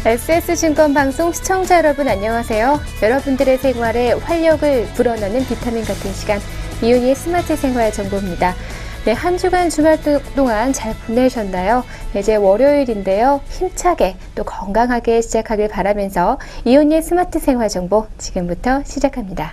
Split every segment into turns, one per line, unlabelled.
SS증권방송 시청자 여러분 안녕하세요. 여러분들의 생활에 활력을 불어넣는 비타민 같은 시간, 이윤희의 스마트 생활 정보입니다. 네, 한 주간 주말 동안 잘 보내셨나요? 네, 이제 월요일인데요. 힘차게 또 건강하게 시작하길 바라면서 이윤희의 스마트 생활 정보 지금부터 시작합니다.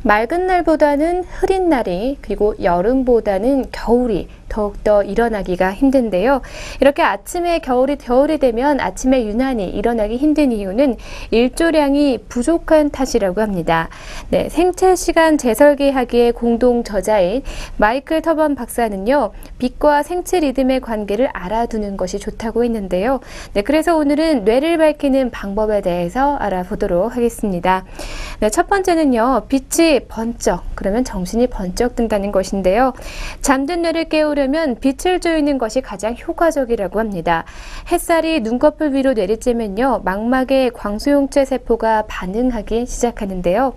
맑은 날보다는 흐린 날이, 그리고 여름보다는 겨울이 더욱더 일어나기가 힘든데요. 이렇게 아침에 겨울이 되면 아침에 유난히 일어나기 힘든 이유는 일조량이 부족한 탓이라고 합니다. 네, 생체시간 재설계학의 공동 저자인 마이클 터번 박사는요, 빛과 생체 리듬의 관계를 알아두는 것이 좋다고 했는데요. 네, 그래서 오늘은 뇌를 밝히는 방법에 대해서 알아보도록 하겠습니다. 네, 첫 번째는요, 빛이 번쩍, 그러면 정신이 번쩍 든다는 것인데요. 잠든 뇌를 깨우려면 빛을 조이는 것이 가장 효과적이라고 합니다. 햇살이 눈꺼풀 위로 내리쬐면요, 망막의 광소용체 세포가 반응하기 시작하는데요.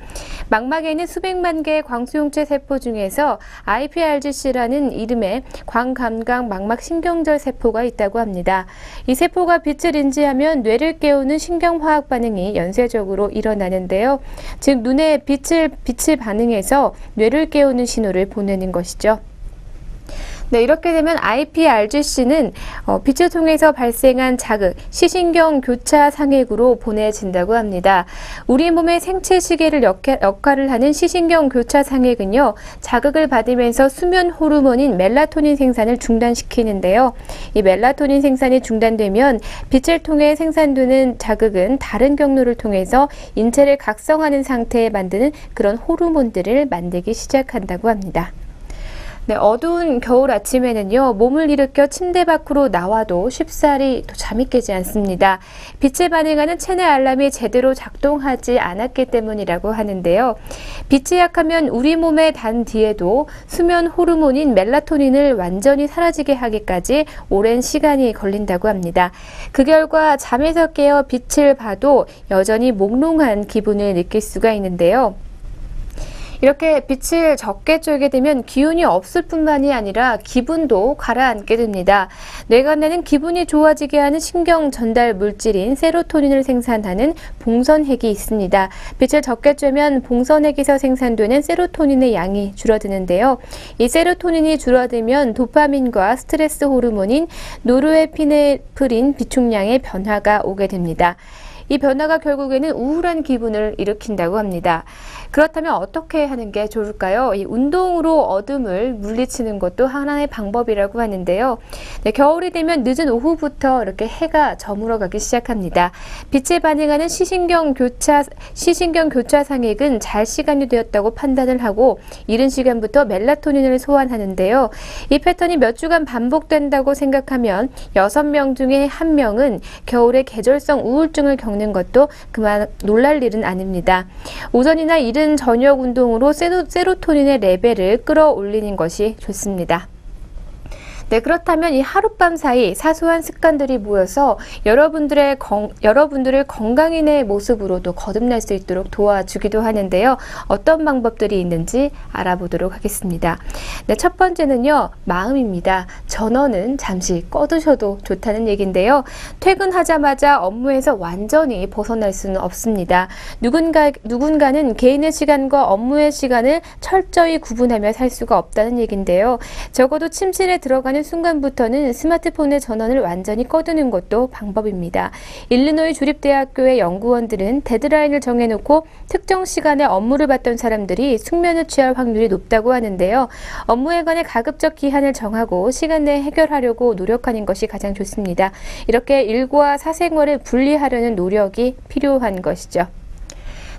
망막에 있는 수백만 개의 광소용체 세포 중에서 iPRGC라는 이름의 광감각 망막 신경절 세포가 있다고 합니다. 이 세포가 빛을 인지하면 뇌를 깨우는 신경화학 반응이 연쇄적으로 일어나는데요. 즉 눈에 빛을 반응해서 뇌를 깨우는 신호를 보내는 것이죠. 네, 이렇게 되면 iPRGC는 빛을 통해서 발생한 자극, 시신경 교차 상액으로 보내진다고 합니다. 우리 몸의 생체 시계를 역할을 하는 시신경 교차 상액은요, 자극을 받으면서 수면 호르몬인 멜라토닌 생산을 중단시키는데요. 이 멜라토닌 생산이 중단되면 빛을 통해 생산되는 자극은 다른 경로를 통해서 인체를 각성하는 상태에 만드는 그런 호르몬들을 만들기 시작한다고 합니다. 네, 어두운 겨울 아침에는요, 몸을 일으켜 침대 밖으로 나와도 쉽사리 잠이 깨지 않습니다. 빛에 반응하는 체내 알람이 제대로 작동하지 않았기 때문이라고 하는데요. 빛이 약하면 우리 몸에 단 뒤에도 수면 호르몬인 멜라토닌을 완전히 사라지게 하기까지 오랜 시간이 걸린다고 합니다. 그 결과 잠에서 깨어 빛을 봐도 여전히 몽롱한 기분을 느낄 수가 있는데요. 이렇게 빛을 적게 쬐게 되면 기운이 없을 뿐만이 아니라 기분도 가라앉게 됩니다. 뇌가 내는 기분이 좋아지게 하는 신경 전달 물질인 세로토닌을 생산하는 봉선핵이 있습니다. 빛을 적게 쬐면 봉선핵에서 생산되는 세로토닌의 양이 줄어드는데요. 이 세로토닌이 줄어들면 도파민과 스트레스 호르몬인 노르에피네프린 비축량의 변화가 오게 됩니다. 이 변화가 결국에는 우울한 기분을 일으킨다고 합니다. 그렇다면 어떻게 하는 게 좋을까요? 이 운동으로 어둠을 물리치는 것도 하나의 방법이라고 하는데요. 네, 겨울이 되면 늦은 오후부터 이렇게 해가 저물어가기 시작합니다. 빛에 반응하는 시신경 교차 상액은 잘 시간이 되었다고 판단을 하고 이른 시간부터 멜라토닌을 소환하는데요. 이 패턴이 몇 주간 반복된다고 생각하면 6명 중에 1명은 겨울에 계절성 우울증을 겪는 것도 그만 놀랄 일은 아닙니다. 오전이나 이른 저녁 운동으로 세로토닌의 레벨을 끌어올리는 것이 좋습니다. 네, 그렇다면 이 하룻밤 사이 사소한 습관들이 모여서 여러분들을 건강인의 모습으로도 거듭날 수 있도록 도와주기도 하는데요. 어떤 방법들이 있는지 알아보도록 하겠습니다. 네, 첫 번째는요, 마음입니다. 전원은 잠시 꺼두셔도 좋다는 얘기인데요. 퇴근하자마자 업무에서 완전히 벗어날 수는 없습니다. 누군가는 개인의 시간과 업무의 시간을 철저히 구분하며 살 수가 없다는 얘기인데요. 적어도 침실에 들어가는 순간부터는 스마트폰의 전원을 완전히 꺼두는 것도 방법입니다. 일리노이 주립대학교의 연구원들은 데드라인을 정해놓고 특정 시간에 업무를 받던 사람들이 숙면을 취할 확률이 높다고 하는데요. 업무에 관해 가급적 기한을 정하고 시간 내에 해결하려고 노력하는 것이 가장 좋습니다. 이렇게 일과 사생활을 분리하려는 노력이 필요한 것이죠.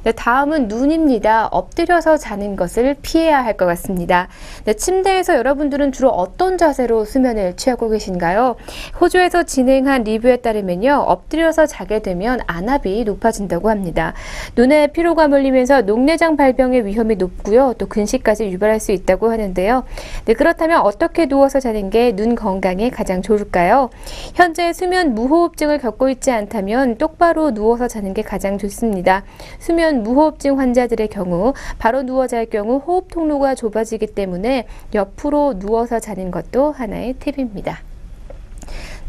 네, 다음은 눈입니다. 엎드려서 자는 것을 피해야 할 것 같습니다. 네, 침대에서 여러분들은 주로 어떤 자세로 수면을 취하고 계신가요? 호주에서 진행한 리뷰에 따르면요, 엎드려서 자게 되면 안압이 높아진다고 합니다. 눈에 피로가 몰리면서 녹내장 발병의 위험이 높고요, 또 근시까지 유발할 수 있다고 하는데요. 네, 그렇다면 어떻게 누워서 자는 게 눈 건강에 가장 좋을까요? 현재 수면 무호흡증을 겪고 있지 않다면 똑바로 누워서 자는 게 가장 좋습니다. 수면 무호흡증 환자들의 경우 바로 누워 잘 경우 호흡 통로가 좁아지기 때문에 옆으로 누워서 자는 것도 하나의 팁입니다.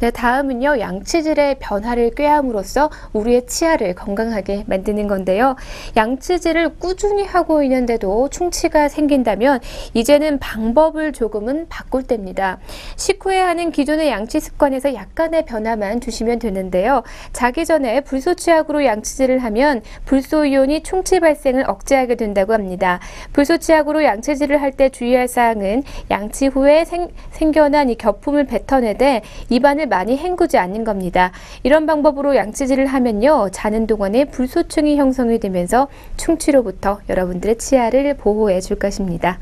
네, 다음은요, 양치질의 변화를 꾀함으로써 우리의 치아를 건강하게 만드는 건데요. 양치질을 꾸준히 하고 있는데도 충치가 생긴다면 이제는 방법을 조금은 바꿀 때입니다. 식후에 하는 기존의 양치 습관에서 약간의 변화만 주시면 되는데요. 자기 전에 불소치약으로 양치질을 하면 불소이온이 충치 발생을 억제하게 된다고 합니다. 불소치약으로 양치질을 할 때 주의할 사항은 양치 후에 생겨난 이 거품을 뱉어내되 입안을 많이 헹구지 않는 겁니다. 이런 방법으로 양치질을 하면요, 자는 동안에 불소층이 형성이 되면서 충치로부터 여러분들의 치아를 보호해 줄 것입니다.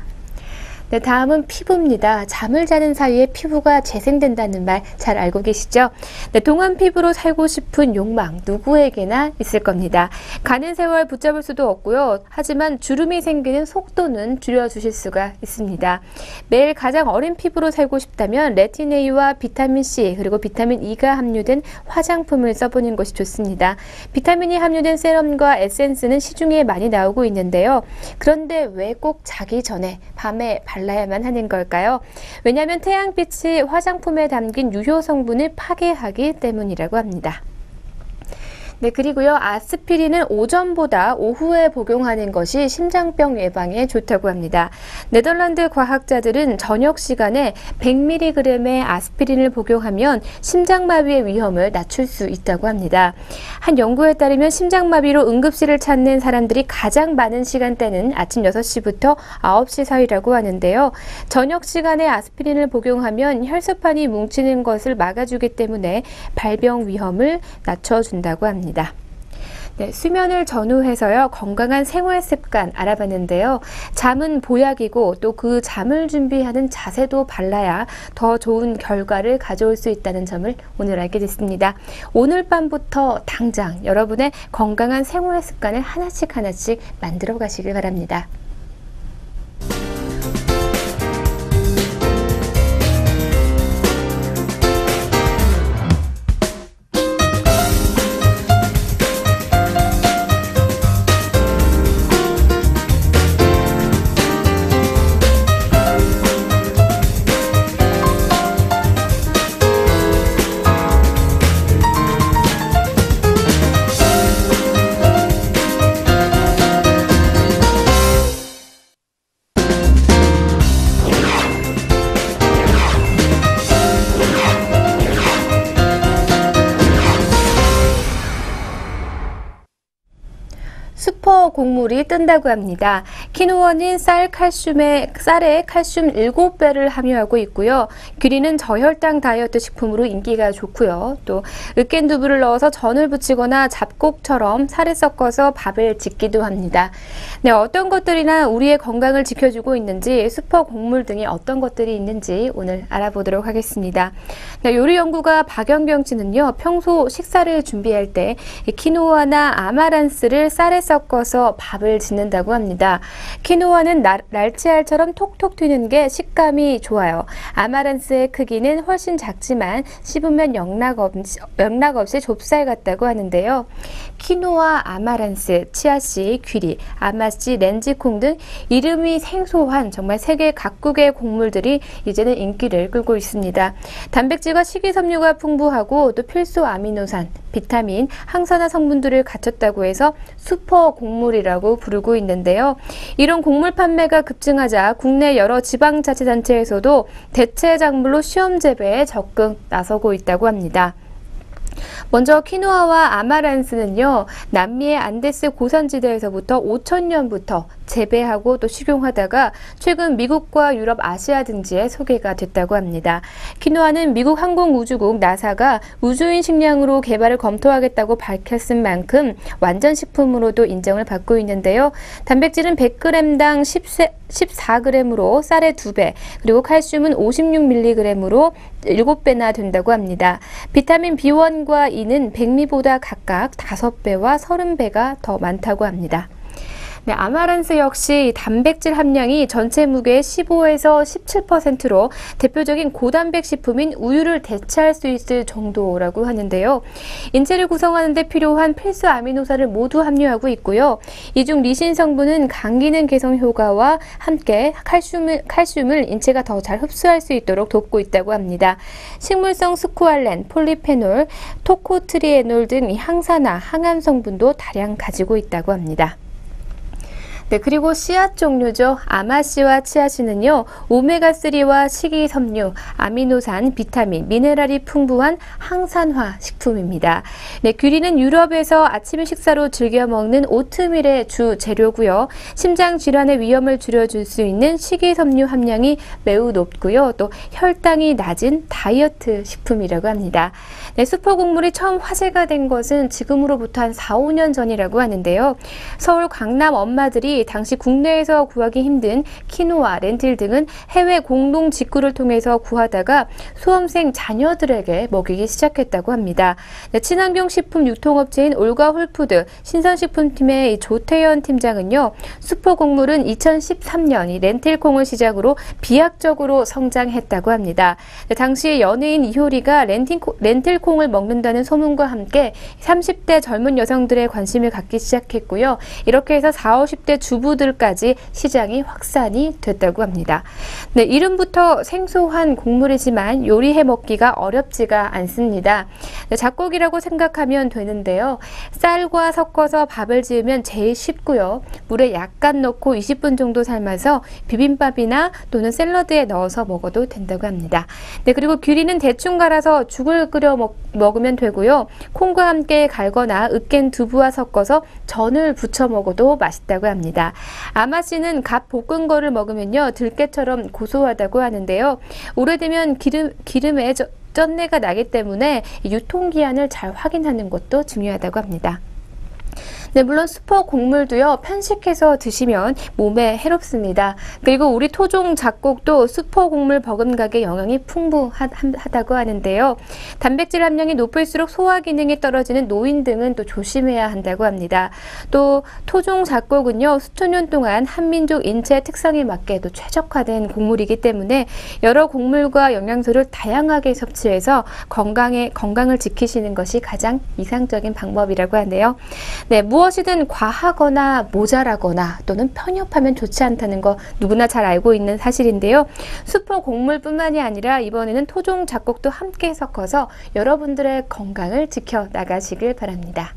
네, 다음은 피부입니다. 잠을 자는 사이에 피부가 재생된다는 말 잘 알고 계시죠? 네, 동안 피부로 살고 싶은 욕망 누구에게나 있을 겁니다. 가는 세월 붙잡을 수도 없고요. 하지만 주름이 생기는 속도는 줄여주실 수가 있습니다. 매일 가장 어린 피부로 살고 싶다면 레틴 A와 비타민 C 그리고 비타민 E가 함유된 화장품을 써보는 것이 좋습니다. 비타민이 함유된 세럼과 에센스는 시중에 많이 나오고 있는데요. 그런데 왜 꼭 자기 전에 밤에 발라야만 하는 걸까요? 왜냐하면 태양빛이 화장품에 담긴 유효 성분을 파괴하기 때문이라고 합니다. 네, 그리고요, 아스피린은 오전보다 오후에 복용하는 것이 심장병 예방에 좋다고 합니다. 네덜란드 과학자들은 저녁 시간에 100mg의 아스피린을 복용하면 심장마비의 위험을 낮출 수 있다고 합니다. 한 연구에 따르면 심장마비로 응급실을 찾는 사람들이 가장 많은 시간대는 아침 6시부터 9시 사이라고 하는데요. 저녁 시간에 아스피린을 복용하면 혈소판이 뭉치는 것을 막아주기 때문에 발병 위험을 낮춰준다고 합니다. 네, 수면을 전후해서요, 건강한 생활 습관 알아봤는데요. 잠은 보약이고 또 그 잠을 준비하는 자세도 발라야 더 좋은 결과를 가져올 수 있다는 점을 오늘 알게 됐습니다. 오늘 밤부터 당장 여러분의 건강한 생활 습관을 하나씩 만들어 가시길 바랍니다. 슈퍼 곡물이 뜬다고 합니다. 키노원인 쌀에 칼슘 7배를 함유하고 있고요. 귀리는 저혈당 다이어트 식품으로 인기가 좋고요. 또 으깬두부를 넣어서 전을 부치거나 잡곡처럼 살에 섞어서 밥을 짓기도 합니다. 네, 어떤 것들이나 우리의 건강을 지켜주고 있는지, 슈퍼 곡물 등에 어떤 것들이 있는지 오늘 알아보도록 하겠습니다. 네, 요리 연구가 박연경 씨는요, 평소 식사를 준비할 때 키노아나 아마란스를 쌀에 섞어서 밥을 짓는다고 합니다. 키노아는 날치알처럼 톡톡 튀는 게 식감이 좋아요. 아마란스의 크기는 훨씬 작지만 씹으면 영락 없이 좁쌀 같다고 하는데요. 키노아, 아마란스, 치아씨, 귀리, 아마씨, 렌지콩 등 이름이 생소한 정말 세계 각국의 곡물들이 이제는 인기를 끌고 있습니다. 단백질과 식이섬유가 풍부하고 또 필수 아미노산, 비타민, 항산화 성분들을 갖췄다고 해서 슈퍼 곡물이라고 부르고 있는데요. 이런 곡물 판매가 급증하자 국내 여러 지방자치단체에서도 대체 작물로 시험 재배에 적극 나서고 있다고 합니다. 먼저 키노아와 아마란스는요, 남미의 안데스 고산지대에서부터 5,000년부터 재배하고 또 식용하다가 최근 미국과 유럽, 아시아 등지에 소개가 됐다고 합니다. 키노아는 미국 항공우주국 나사가 우주인 식량으로 개발을 검토하겠다고 밝혔은 만큼 완전 식품으로도 인정을 받고 있는데요. 단백질은 100g당 14g으로 쌀의 2배, 그리고 칼슘은 56mg으로 7배나 된다고 합니다. 비타민 B1과 E는 백미보다 각각 5배와 30배가 더 많다고 합니다. 네, 아마란스 역시 단백질 함량이 전체 무게의 15에서 17%로 대표적인 고단백 식품인 우유를 대체할 수 있을 정도라고 하는데요. 인체를 구성하는 데 필요한 필수 아미노산을 모두 함유하고 있고요. 이 중 리신 성분은 간기능 개선 효과와 함께 칼슘을 인체가 더 잘 흡수할 수 있도록 돕고 있다고 합니다. 식물성 스쿠알렌, 폴리페놀, 토코트리에놀 등 항산화, 항암 성분도 다량 가지고 있다고 합니다. 네, 그리고 씨앗 종류죠. 아마씨와 치아씨는요, 오메가3와 식이섬유, 아미노산, 비타민, 미네랄이 풍부한 항산화 식품입니다. 네, 귀리는 유럽에서 아침 식사로 즐겨 먹는 오트밀의 주 재료고요. 심장 질환의 위험을 줄여줄 수 있는 식이섬유 함량이 매우 높고요. 또 혈당이 낮은 다이어트 식품이라고 합니다. 네, 수포곡물이 처음 화제가 된 것은 지금으로부터 한 4, 5년 전이라고 하는데요. 서울 강남 엄마들이 당시 국내에서 구하기 힘든 키노아, 렌틸 등은 해외 공동 직구를 통해서 구하다가 수험생 자녀들에게 먹이기 시작했다고 합니다. 네, 친환경 식품 유통업체인 올가홀푸드 신선식품팀의 조태현 팀장은요, 수포곡물은 2013년 이 렌틸콩을 시작으로 비약적으로 성장했다고 합니다. 네, 당시 연예인 이효리가 렌틸콩을 먹는다는 소문과 함께 30대 젊은 여성들의 관심을 갖기 시작했고요. 이렇게 해서 40, 50대 주부들까지 시장이 확산이 됐다고 합니다. 네, 이름부터 생소한 곡물이지만 요리해 먹기가 어렵지가 않습니다. 네, 잡곡이라고 생각하면 되는데요. 쌀과 섞어서 밥을 지으면 제일 쉽고요. 물에 약간 넣고 20분 정도 삶아서 비빔밥이나 또는 샐러드에 넣어서 먹어도 된다고 합니다. 네, 그리고 귀리는 대충 갈아서 죽을 끓여 먹으면 되고요. 콩과 함께 갈거나 으깬 두부와 섞어서 전을 부쳐 먹어도 맛있다고 합니다. 아마씨는 갓 볶은 거를 먹으면요, 들깨처럼 고소하다고 하는데요. 오래되면 기름에 쩐내가 나기 때문에 유통기한을 잘 확인하는 것도 중요하다고 합니다. 네, 물론 수포 곡물도요, 편식해서 드시면 몸에 해롭습니다. 그리고 우리 토종 잡곡도 수포 곡물 버금가게 영양이 풍부하다고 하는데요. 단백질 함량이 높을수록 소화 기능이 떨어지는 노인 등은 또 조심해야 한다고 합니다. 또 토종 잡곡은요, 수천 년 동안 한민족 인체 특성에 맞게 또 최적화된 곡물이기 때문에 여러 곡물과 영양소를 다양하게 섭취해서 건강을 지키시는 것이 가장 이상적인 방법이라고 하네요. 네, 무엇이든 과하거나 모자라거나 또는 편협하면 좋지 않다는 거 누구나 잘 알고 있는 사실인데요. 수포 곡물뿐만이 아니라 이번에는 토종 잡곡도 함께 섞어서 여러분들의 건강을 지켜 나가시길 바랍니다.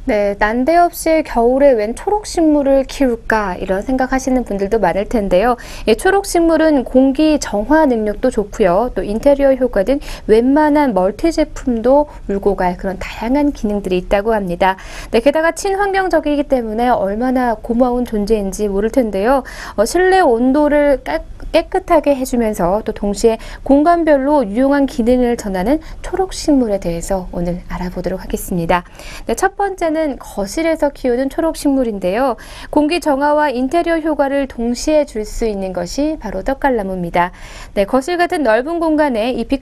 네, 난데없이 겨울에 웬 초록식물을 키울까 이런 생각하시는 분들도 많을 텐데요. 초록식물은 공기 정화 능력도 좋고요. 또 인테리어 효과 등 웬만한 멀티 제품도 물고 갈 그런 다양한 기능들이 있다고 합니다. 네, 게다가 친환경적이기 때문에 얼마나 고마운 존재인지 모를 텐데요. 실내 온도를 깨끗하게 해주면서 또 동시에 공간별로 유용한 기능을 전하는 초록식물에 대해서 오늘 알아보도록 하겠습니다. 네, 첫 번째는 거실에서 키우는 초록식물인데요. 공기 정화와 인테리어 효과를 동시에 줄 수 있는 것이 바로 떡갈나무입니다. 네, 거실 같은 넓은 공간에 잎이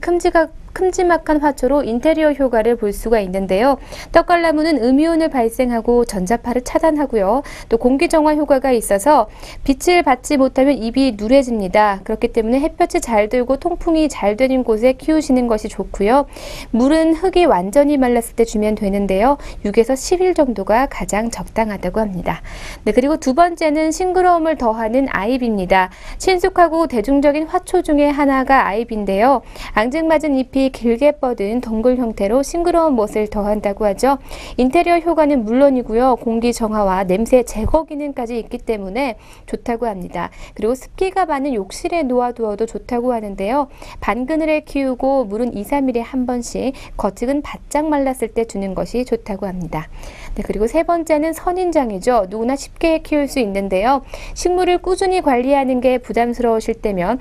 큼지막한 화초로 인테리어 효과를 볼 수가 있는데요. 떡갈나무는 음이온을 발생하고 전자파를 차단하고요. 또 공기 정화 효과가 있어서 빛을 받지 못하면 잎이 누래집니다. 그렇기 때문에 햇볕이 잘 들고 통풍이 잘 되는 곳에 키우시는 것이 좋고요. 물은 흙이 완전히 말랐을 때 주면 되는데요. 6에서 10일 정도가 가장 적당하다고 합니다. 네, 그리고 두 번째는 싱그러움을 더하는 아이비입니다. 친숙하고 대중적인 화초 중에 하나가 아이비인데요. 앙증맞은 잎이 길게 뻗은 동굴 형태로 싱그러운 멋을 더한다고 하죠. 인테리어 효과는 물론이고요. 공기 정화와 냄새 제거 기능까지 있기 때문에 좋다고 합니다. 그리고 습기가 많은 욕실에 놓아두어도 좋다고 하는데요. 반그늘에 키우고 물은 2, 3일에 한 번씩, 겉흙은 바짝 말랐을 때 주는 것이 좋다고 합니다. 네, 그리고 세 번째는 선인장이죠. 누구나 쉽게 키울 수 있는데요. 식물을 꾸준히 관리하는 게 부담스러우실 때면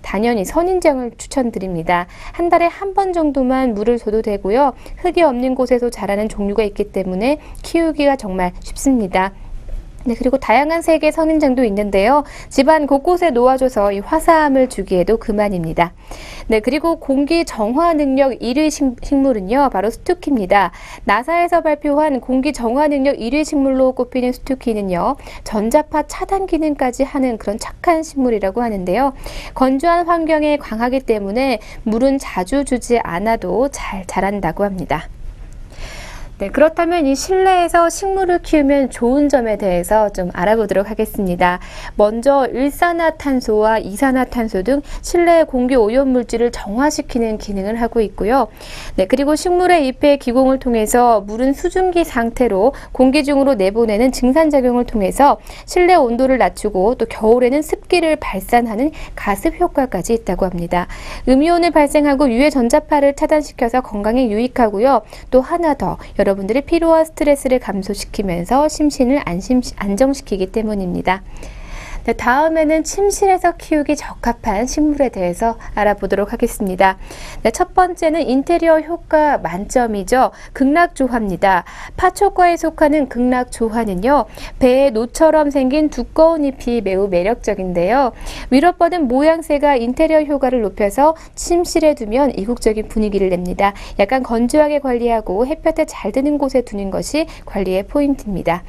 당연히 선인장을 추천드립니다. 한 달에 한 번 정도만 물을 줘도 되고요. 흙이 없는 곳에서 자라는 종류가 있기 때문에 키우기가 정말 쉽습니다. 네, 그리고 다양한 색의 선인장도 있는데요. 집안 곳곳에 놓아줘서 이 화사함을 주기에도 그만입니다. 네, 그리고 공기 정화 능력 1위 식물은요, 바로 스투키입니다. 나사에서 발표한 공기 정화 능력 1위 식물로 꼽히는 스투키는요, 전자파 차단 기능까지 하는 그런 착한 식물이라고 하는데요. 건조한 환경에 강하기 때문에 물은 자주 주지 않아도 잘 자란다고 합니다. 네, 그렇다면 이 실내에서 식물을 키우면 좋은 점에 대해서 좀 알아보도록 하겠습니다. 먼저 일산화탄소와 이산화탄소 등 실내 공기 오염물질을 정화시키는 기능을 하고 있고요. 네, 그리고 식물의 잎의 기공을 통해서 물은 수증기 상태로 공기 중으로 내보내는 증산작용을 통해서 실내 온도를 낮추고 또 겨울에는 습기를 발산하는 가습 효과까지 있다고 합니다. 음이온을 발생하고 유해 전자파를 차단시켜서 건강에 유익하고요. 또 하나 더, 여러분들의 피로와 스트레스를 감소시키면서 심신을 안정시키기 때문입니다. 네, 다음에는 침실에서 키우기 적합한 식물에 대해서 알아보도록 하겠습니다. 네, 첫 번째는 인테리어 효과 만점이죠. 극락조화입니다. 파초과에 속하는 극락조화는요, 배의 노처럼 생긴 두꺼운 잎이 매우 매력적인데요. 위로 뻗은 모양새가 인테리어 효과를 높여서 침실에 두면 이국적인 분위기를 냅니다. 약간 건조하게 관리하고 햇볕에 잘 드는 곳에 두는 것이 관리의 포인트입니다.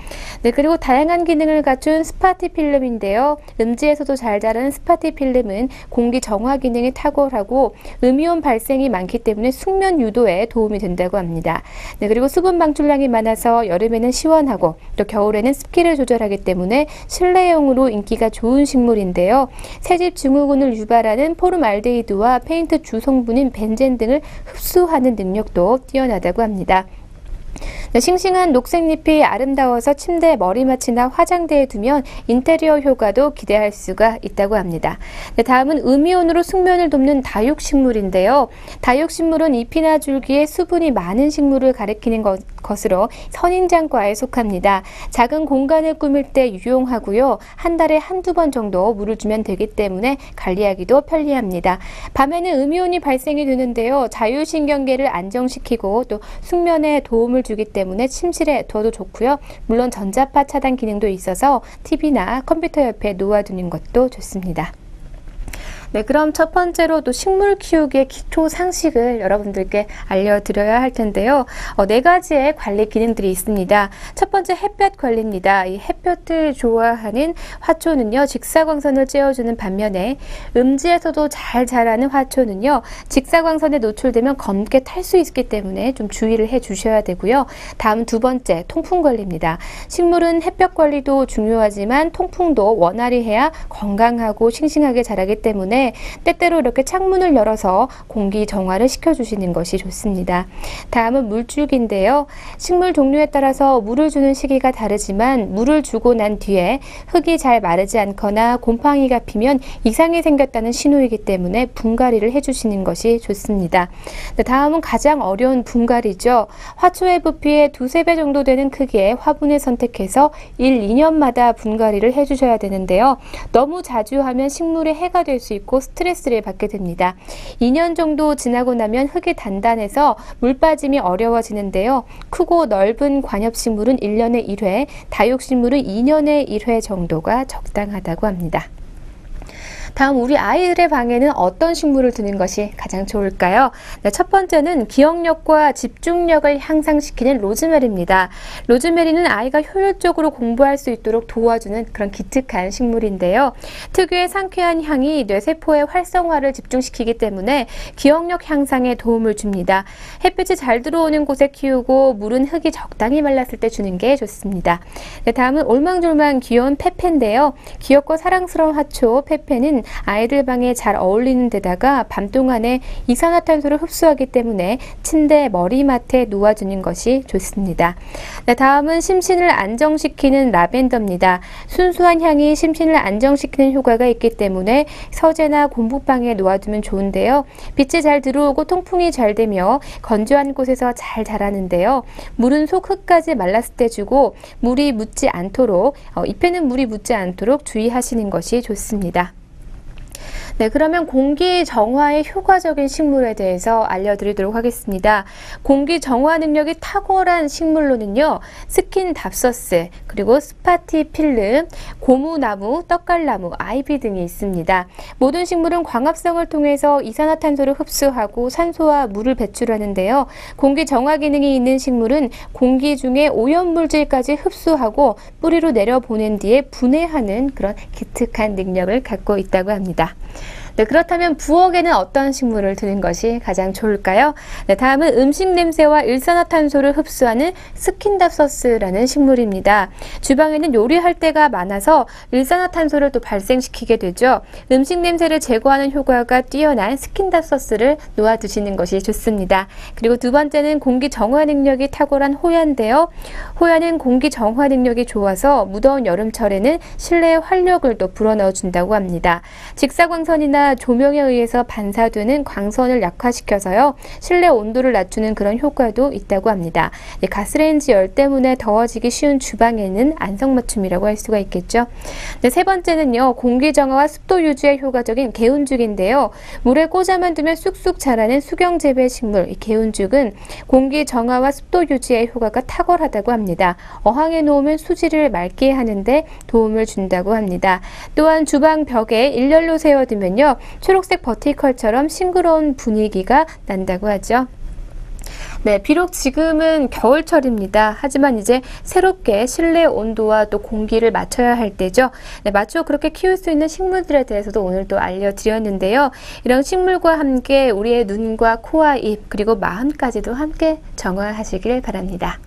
네, 그리고 다양한 기능을 갖춘 스파티필름인데요. 음지에서도 잘 자라는 스파티필름은 공기 정화 기능이 탁월하고 음이온 발생이 많기 때문에 숙면 유도에 도움이 된다고 합니다. 네, 그리고 수분 방출량이 많아서 여름에는 시원하고 또 겨울에는 습기를 조절하기 때문에 실내용으로 인기가 좋은 식물인데요. 새집 증후군을 유발하는 포름알데히드와 페인트 주성분인 벤젠 등을 흡수하는 능력도 뛰어나다고 합니다. 네, 싱싱한 녹색잎이 아름다워서 침대 머리맡이나 화장대에 두면 인테리어 효과도 기대할 수가 있다고 합니다. 네, 다음은 음이온으로 숙면을 돕는 다육식물인데요. 다육식물은 잎이나 줄기에 수분이 많은 식물을 가리키는 것으로 선인장과에 속합니다. 작은 공간을 꾸밀 때 유용하고요. 한 달에 한두 번 정도 물을 주면 되기 때문에 관리하기도 편리합니다. 밤에는 음이온이 발생이 되는데요. 자율신경계를 안정시키고 또 숙면에 도움을 주기 때문에 침실에 두어도 좋고요. 물론 전자파 차단 기능도 있어서 TV나 컴퓨터 옆에 놓아두는 것도 좋습니다. 네, 그럼 첫 번째로 또 식물 키우기의 기초 상식을 여러분들께 알려드려야 할 텐데요. 4가지의 관리 기능들이 있습니다. 첫 번째 햇볕 관리입니다. 이 햇볕을 좋아하는 화초는요, 직사광선을 쬐어주는 반면에 음지에서도 잘 자라는 화초는요, 직사광선에 노출되면 검게 탈 수 있기 때문에 좀 주의를 해 주셔야 되고요. 다음 두 번째, 통풍 관리입니다. 식물은 햇볕 관리도 중요하지만 통풍도 원활히 해야 건강하고 싱싱하게 자라기 때문에 때때로 이렇게 창문을 열어서 공기 정화를 시켜주시는 것이 좋습니다. 다음은 물주기인데요. 식물 종류에 따라서 물을 주는 시기가 다르지만 물을 주고 난 뒤에 흙이 잘 마르지 않거나 곰팡이가 피면 이상이 생겼다는 신호이기 때문에 분갈이를 해주시는 것이 좋습니다. 다음은 가장 어려운 분갈이죠. 화초의 부피의 2~3배 정도 되는 크기의 화분을 선택해서 1~2년마다 분갈이를 해주셔야 되는데요. 너무 자주 하면 식물에 해가 될 수 있고 스트레스를 받게 됩니다. 2년 정도 지나고 나면 흙이 단단해서 물 빠짐이 어려워지는데요. 크고 넓은 관엽식물은 1년에 1회, 다육식물은 2년에 1회 정도가 적당하다고 합니다. 다음 우리 아이들의 방에는 어떤 식물을 두는 것이 가장 좋을까요? 네, 첫 번째는 기억력과 집중력을 향상시키는 로즈메리입니다. 로즈메리는 아이가 효율적으로 공부할 수 있도록 도와주는 그런 기특한 식물인데요. 특유의 상쾌한 향이 뇌세포의 활성화를 집중시키기 때문에 기억력 향상에 도움을 줍니다. 햇빛이 잘 들어오는 곳에 키우고 물은 흙이 적당히 말랐을 때 주는 게 좋습니다. 네, 다음은 올망졸망 귀여운 페페인데요. 귀엽고 사랑스러운 화초 페페는 아이들 방에 잘 어울리는 데다가 밤 동안에 이산화탄소를 흡수하기 때문에 침대 머리맡에 놓아주는 것이 좋습니다. 네, 다음은 심신을 안정시키는 라벤더입니다. 순수한 향이 심신을 안정시키는 효과가 있기 때문에 서재나 공부방에 놓아두면 좋은데요. 빛이 잘 들어오고 통풍이 잘 되며 건조한 곳에서 잘 자라는데요. 물은 속 흙까지 말랐을 때 주고 물이 묻지 않도록 잎에는 물이 묻지 않도록 주의하시는 것이 좋습니다. 네, 그러면 공기 정화에 효과적인 식물에 대해서 알려드리도록 하겠습니다. 공기 정화 능력이 탁월한 식물로는요, 스킨답서스, 그리고 스파티필름, 고무나무, 떡갈나무, 아이비 등이 있습니다. 모든 식물은 광합성을 통해서 이산화탄소를 흡수하고 산소와 물을 배출하는데요. 공기 정화 기능이 있는 식물은 공기 중에 오염물질까지 흡수하고 뿌리로 내려보낸 뒤에 분해하는 그런 기특한 능력을 갖고 있다고 합니다. 네, 그렇다면 부엌에는 어떤 식물을 두는 것이 가장 좋을까요? 네, 다음은 음식 냄새와 일산화탄소를 흡수하는 스킨답서스라는 식물입니다. 주방에는 요리할 때가 많아서 일산화탄소를 또 발생시키게 되죠. 음식 냄새를 제거하는 효과가 뛰어난 스킨답서스를 놓아두시는 것이 좋습니다. 그리고 두 번째는 공기 정화 능력이 탁월한 호야인데요. 호야는 공기 정화 능력이 좋아서 무더운 여름철에는 실내에 활력을 또 불어넣어 준다고 합니다. 직사광선이나 조명에 의해서 반사되는 광선을 약화시켜서요, 실내 온도를 낮추는 그런 효과도 있다고 합니다. 가스레인지 열 때문에 더워지기 쉬운 주방에는 안성맞춤이라고 할 수가 있겠죠. 네, 세 번째는요, 공기 정화와 습도 유지에 효과적인 개운죽인데요. 물에 꽂아만 두면 쑥쑥 자라는 수경재배 식물, 이 개운죽은 공기 정화와 습도 유지에 효과가 탁월하다고 합니다. 어항에 놓으면 수지를 맑게 하는데 도움을 준다고 합니다. 또한 주방 벽에 일렬로 세워두면요, 초록색 버티컬처럼 싱그러운 분위기가 난다고 하죠. 네, 비록 지금은 겨울철입니다. 하지만 이제 새롭게 실내 온도와 또 공기를 맞춰야 할 때죠. 네, 맞춰 그렇게 키울 수 있는 식물들에 대해서도 오늘 또 알려드렸는데요. 이런 식물과 함께 우리의 눈과 코와 입, 그리고 마음까지도 함께 정화하시길 바랍니다.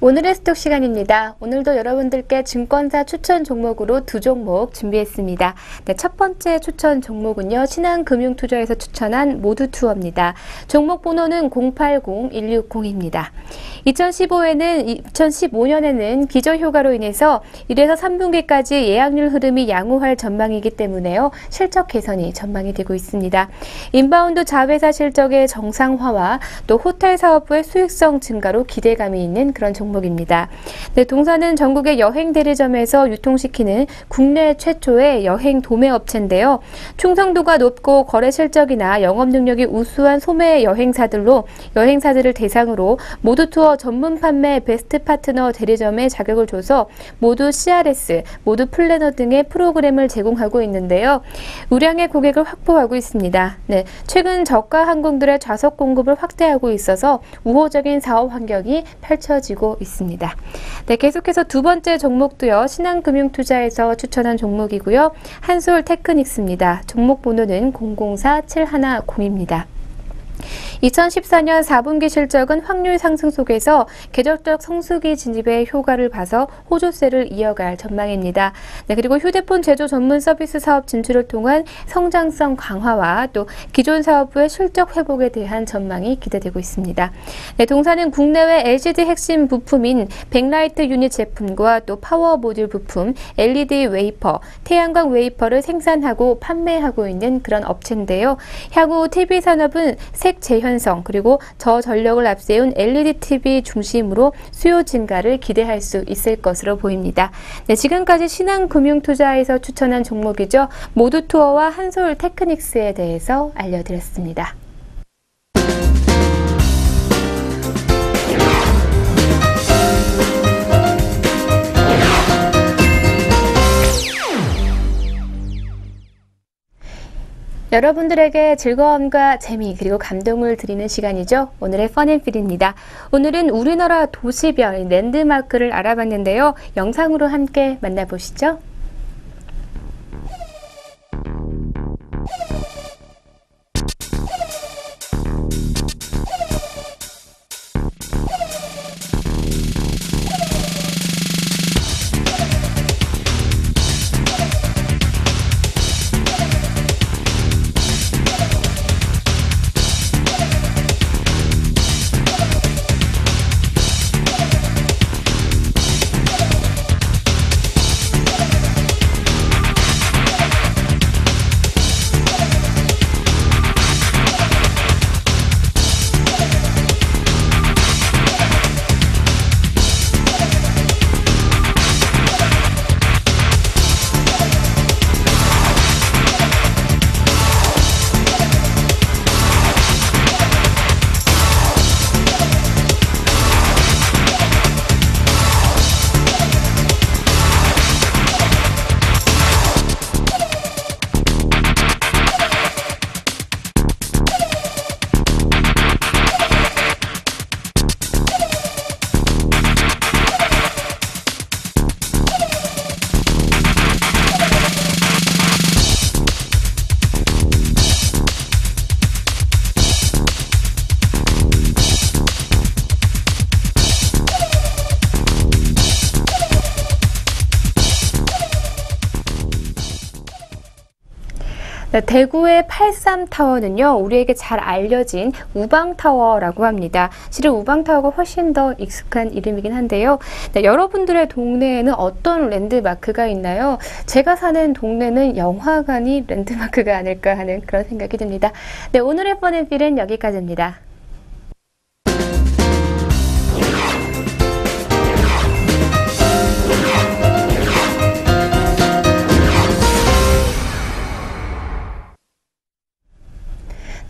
오늘의 스톡 시간입니다. 오늘도 여러분들께 증권사 추천 종목으로 두 종목 준비했습니다. 네, 첫 번째 추천 종목은요, 신한금융투자에서 추천한 모두투어입니다. 종목 번호는 080160입니다. 2015년에는 기저효과로 인해서 1에서 3분기까지 예약률 흐름이 양호할 전망이기 때문에요, 실적 개선이 전망이 되고 있습니다. 인바운드 자회사 실적의 정상화와 또 호텔 사업부의 수익성 증가로 기대감이 있는 그런 종목입니다. 네, 동사는 전국의 여행 대리점에서 유통시키는 국내 최초의 여행 도매 업체인데요. 충성도가 높고 거래 실적이나 영업 능력이 우수한 소매 여행사들로 여행사들을 대상으로 모두투어 더 전문 판매 베스트 파트너 대리점의 자격을 줘서 모두 CRS, 모두 플래너 등의 프로그램을 제공하고 있는데요. 우량의 고객을 확보하고 있습니다. 네, 최근 저가 항공들의 좌석 공급을 확대하고 있어서 우호적인 사업 환경이 펼쳐지고 있습니다. 네, 계속해서 두 번째 종목도요. 신한금융투자에서 추천한 종목이고요. 한솔테크닉스입니다. 종목 번호는 004710입니다. 2014년 4분기 실적은 확률 상승 속에서 계절적 성수기 진입의 효과를 봐서 호조세를 이어갈 전망입니다. 네, 그리고 휴대폰 제조 전문 서비스 사업 진출을 통한 성장성 강화와 또 기존 사업부의 실적 회복에 대한 전망이 기대되고 있습니다. 네, 동사는 국내외 LCD 핵심 부품인 백라이트 유닛 제품과 또 파워 모듈 부품, LED 웨이퍼, 태양광 웨이퍼를 생산하고 판매하고 있는 그런 업체인데요. 향후 TV 산업은 색 재현성 그리고 저전력을 앞세운 LED TV 중심으로 수요 증가를 기대할 수 있을 것으로 보입니다. 네, 지금까지 신한금융투자에서 추천한 종목이죠. 모두투어와 한솔테크닉스에 대해서 알려드렸습니다. 여러분들에게 즐거움과 재미 그리고 감동을 드리는 시간이죠. 오늘의 펀앤필입니다. 오늘은 우리나라 도시별 랜드마크를 알아봤는데요. 영상으로 함께 만나보시죠. 네, 대구의 83타워는요, 우리에게 잘 알려진 우방타워라고 합니다. 실은 우방타워가 훨씬 더 익숙한 이름이긴 한데요. 네, 여러분들의 동네에는 어떤 랜드마크가 있나요? 제가 사는 동네는 영화관이 랜드마크가 아닐까 하는 그런 생각이 듭니다. 네, 오늘의 펀앤필은 여기까지입니다.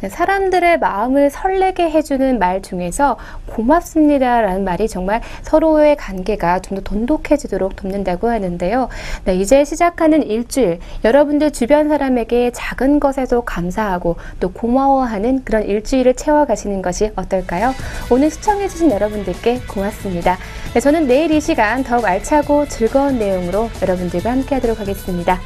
사람들의 마음을 설레게 해주는 말 중에서 고맙습니다라는 말이 정말 서로의 관계가 좀 더 돈독해지도록 돕는다고 하는데요. 네, 이제 시작하는 일주일, 여러분들 주변 사람에게 작은 것에도 감사하고 또 고마워하는 그런 일주일을 채워가시는 것이 어떨까요? 오늘 시청해주신 여러분들께 고맙습니다. 네, 저는 내일 이 시간 더욱 알차고 즐거운 내용으로 여러분들과 함께 하도록 하겠습니다.